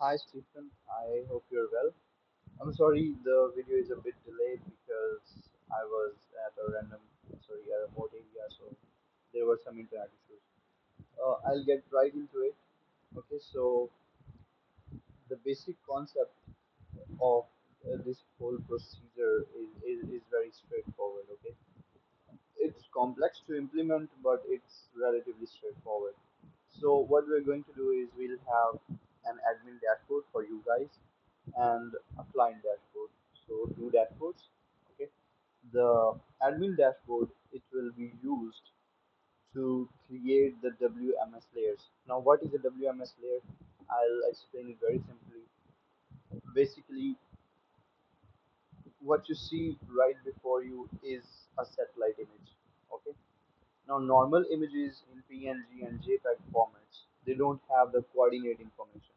Hi Stephen, I hope you're well. I'm sorry the video is a bit delayed because I was at a remote area, so there were some internet issues. I'll get right into it. Okay, so the basic concept of this whole procedure is very straightforward. Okay, it's complex to implement, but it's relatively straightforward. So what we're going to do is we'll have an admin dashboard for you guys and a client dashboard. So two dashboards. Okay. The admin dashboard it will be used to create the WMS layers. Now, what is a WMS layer? I'll explain it very simply. Basically, what you see right before you is a satellite image. Okay. Now, normal images in PNG and JPEG formats they don't have the coordinate information.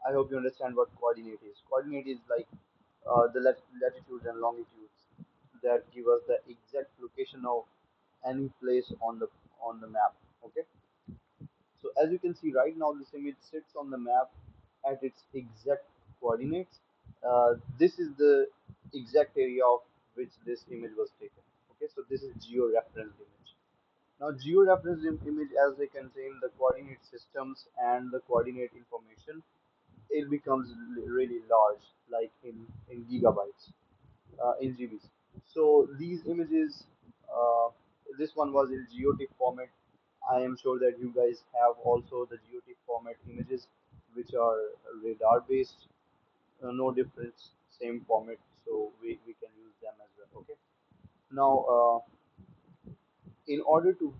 I hope you understand what coordinate is. Coordinate is like the latitudes and longitudes that give us the exact location of any place on the map. Okay, so as you can see right now, this image sits on the map at its exact coordinates. This is the exact area of which this image was taken. Okay, so this is geo-referenced image. Now, geo-referenced image as they contain the coordinate systems and the coordinate information, it becomes really large, like in gigabytes, in GBs. So these images, uh, this one was in GeoTIFF format. I am sure that you guys have also the GeoTIFF format images, which are radar based. No difference, same format, so we can use them as well. Okay. Now, in order to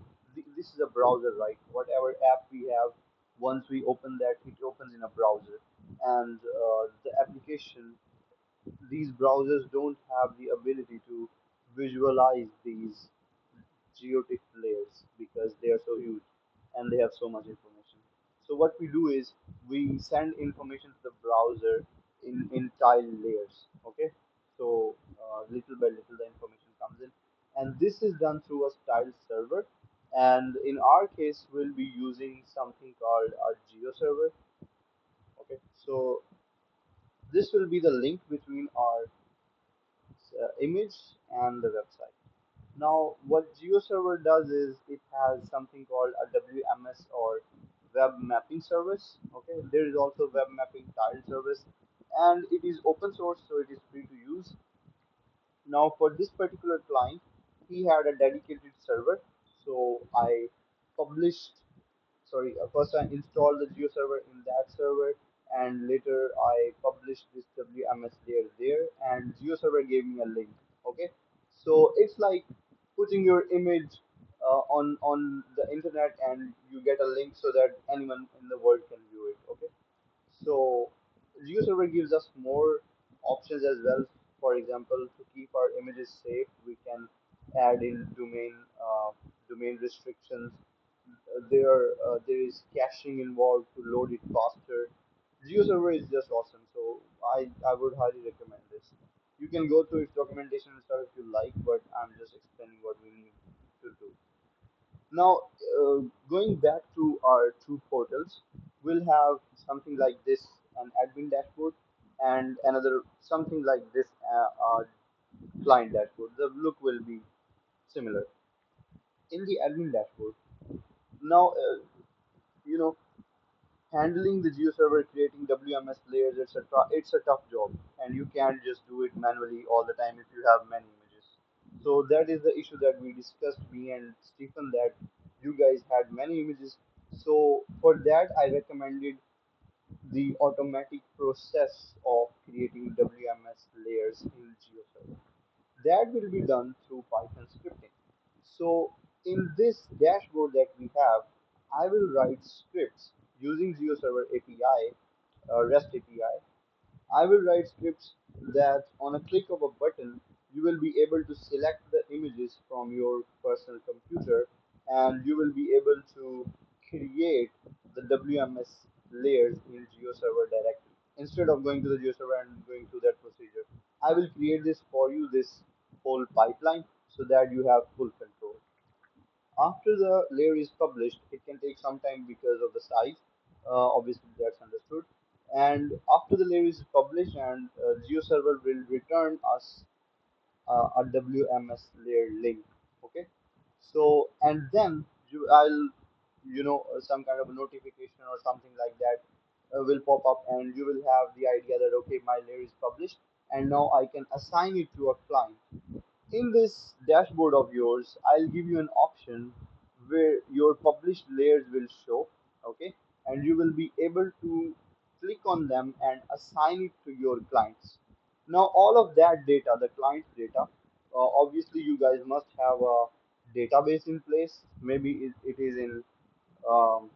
this is a browser, right? Whatever app we have, once we open that, it opens in a browser, and the application these browsers don't have the ability to visualize these geotiff layers because they are so huge and they have so much information. So what we do is we send information to the browser in tile layers. Okay, so little by little the information comes in, and this is done through a style server. And in our case, we'll be using something called a geo server. Okay, so this will be the link between our image and the website. Now, what GeoServer does is it has something called a WMS or web mapping service. Okay, there is also web mapping tile service, and it is open source, so it is free to use. Now, for this particular client, he had a dedicated server, so I published first I installed the geo server in that server, and later I published this WMS layer there, and geo server gave me a link. Okay, so it's like putting your image on the internet, and you get a link so that anyone in the world can view it. Okay, so GeoServer gives us more options as well. For example, to keep our images safe, we can add in domain restrictions. There is caching involved to load it faster. GeoServer is just awesome, so I would highly recommend this. You can go through its documentation and stuff if you like, but I'm just explaining what we need to do. Now, going back to our two portals, we'll have something like this, an admin dashboard, and another something like this, client dashboard. The look will be similar. In the admin dashboard, now, you know, handling the GeoServer, creating WMS layers, etc. It's a tough job, and you can't just do it manually all the time if you have many images. So that is the issue that we discussed, me and Stephen, that you guys had many images. So for that, I recommended the automatic process of creating WMS layers in GeoServer. That will be done through Python scripting. So in this dashboard that we have, I will write scripts using GeoServer API, REST API. I will write scripts that on a click of a button, you will be able to select the images from your personal computer, and you will be able to create the WMS layers in GeoServer directly. Instead of going to the GeoServer and going through that procedure, I will create this for you, this whole pipeline, so that you have full control. After the layer is published, it can take some time because of the size. Obviously, that's understood. And after the layer is published, and GeoServer will return us a WMS layer link. Okay, so and then I'll some kind of a notification or something like that will pop up, and you will have the idea that okay, my layer is published, and now I can assign it to a client. In this dashboard of yours, I'll give you an option where your published layers will show, okay, and you will be able to click on them and assign it to your clients. Now, all of that data, the client's data, obviously you guys must have a database in place. Maybe it is in um,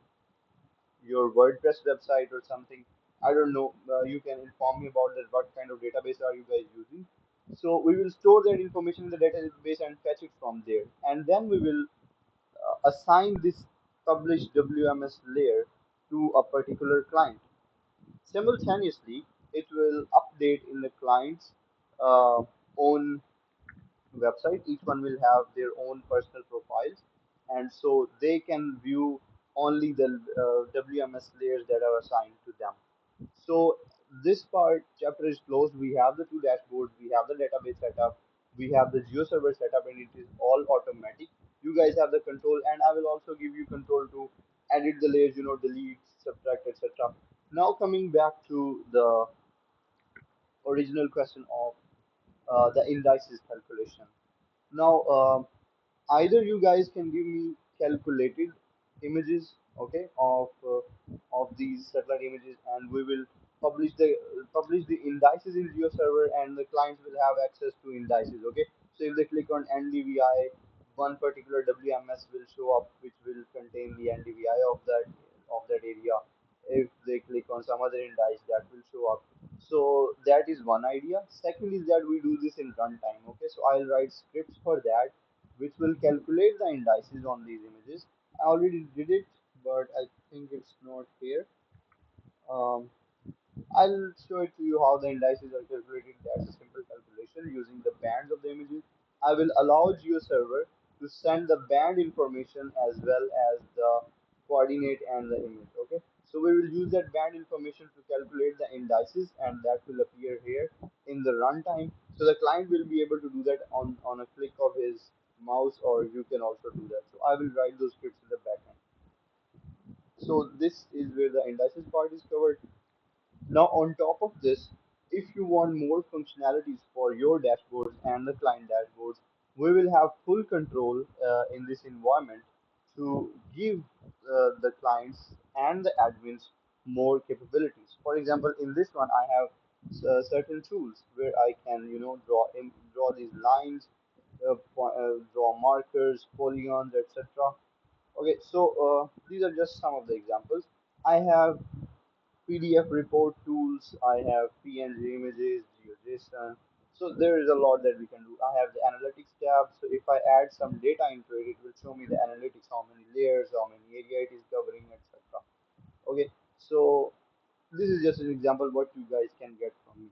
your WordPress website or something. I don't know. You can inform me about that. What kind of database are you guys using? So we will store that information in the database and fetch it from there, and then we will assign this published WMS layer to a particular client. Simultaneously, it will update in the client's uh, own website. Each one will have their own personal profiles, and so they can view only the WMS layers that are assigned to them. So this part chapter is closed. We have the two dashboards, we have the database setup, we have the GeoServer setup, and it is all automatic. You guys have the control, and I will also give you control to edit the layers, delete, subtract, etc. Now coming back to the original question of the indices calculation. Now, either you guys can give me calculated images, okay, of these satellite images, and we will publish the indices in GeoServer, and the clients will have access to indices. Okay, so if they click on NDVI, one particular WMS will show up, which will contain the NDVI of that area. If they click on some other indice, that will show up. So that is one idea. Second is that we do this in runtime. Okay, so I'll write scripts for that which will calculate the indices on these images. I already did it, but I think it's not here. Um, I'll show it to you how the indices are calculated. That's a simple calculation using the bands of the images. I will allow GeoServer to send the band information as well as the coordinate and the image. Okay, so we will use that band information to calculate the indices, and that will appear here in the runtime. So the client will be able to do that on a click of his mouse, or you can also do that. So I will write those scripts in the backend. So this is where the indices part is covered. Now, on top of this, if you want more functionalities for your dashboards and the client dashboards, we will have full control in this environment to give the clients and the admins more capabilities. For example, in this one, I have certain tools where I can, draw these lines, draw markers, polygons, etc. Okay, so these are just some of the examples. I have PDF report tools, I have PNG images, GeoJSON. So there is a lot that we can do. I have the analytics tab. So if I add some data into it, it will show me the analytics, how many layers, how many area it is covering, etc. Okay, so this is just an example what you guys can get from me.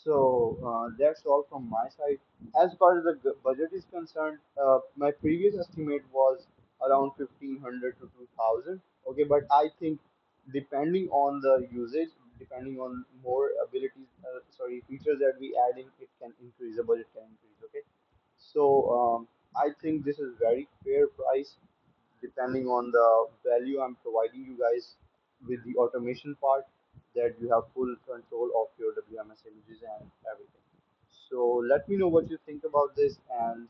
So that's all from my side. As far as the budget is concerned, my previous estimate was around 1500 to 2000. Okay, but I think depending on the usage, depending on more abilities, sorry, features that we add in, it can increase, the budget can increase. Okay, so I think this is very fair price depending on the value I'm providing you guys with the automation part, that you have full control of your WMS images and everything. So let me know what you think about this, and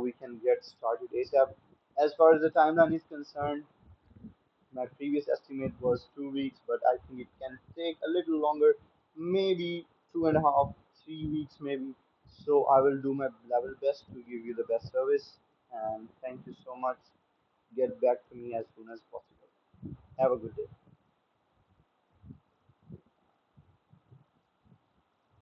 we can get started ASAP. As far as the timeline is concerned, my previous estimate was 2 weeks, but I think it can take a little longer, maybe 2.5, 3 weeks, maybe. So I will do my level best to give you the best service. And thank you so much. Get back to me as soon as possible. Have a good day.